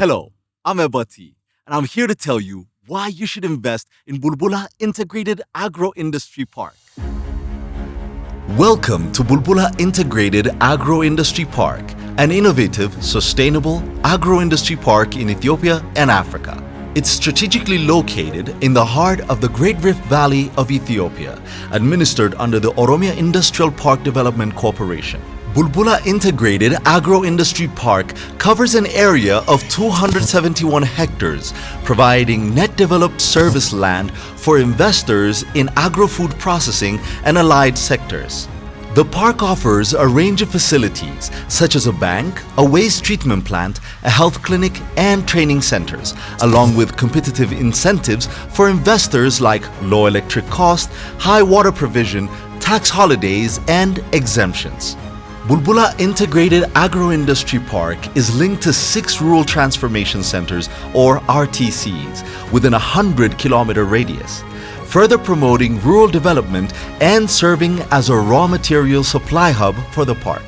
Hello, I'm Ebati, and I'm here to tell you why you should invest in Bulbula Integrated Agro Industry Park. Welcome to Bulbula Integrated Agro Industry Park, an innovative, sustainable agro-industry park in Ethiopia and Africa. It's strategically located in the heart of the Great Rift Valley of Ethiopia, administered under the Oromia Industrial Park Development Corporation. Bulbula Integrated Agro-Industry Park covers an area of 271 hectares, providing net developed service land for investors in agro-food processing and allied sectors. The park offers a range of facilities such as a bank, a waste treatment plant, a health clinic, and training centers, along with competitive incentives for investors like low electric cost, high water provision, tax holidays, and exemptions. Bulbula Integrated Agro-Industry Park is linked to 6 Rural Transformation Centers, or RTCs, within a 100-kilometer radius, further promoting rural development and serving as a raw material supply hub for the park.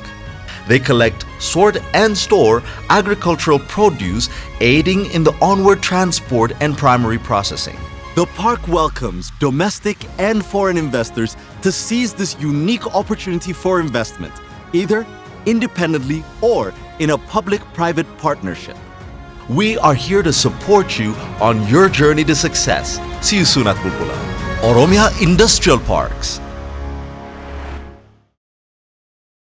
They collect, sort, and store agricultural produce, aiding in the onward transport and primary processing. The park welcomes domestic and foreign investors to seize this unique opportunity for investment, either independently or in a public-private partnership. We are here to support you on your journey to success. See you soon at Bulbula. Oromia Industrial Parks.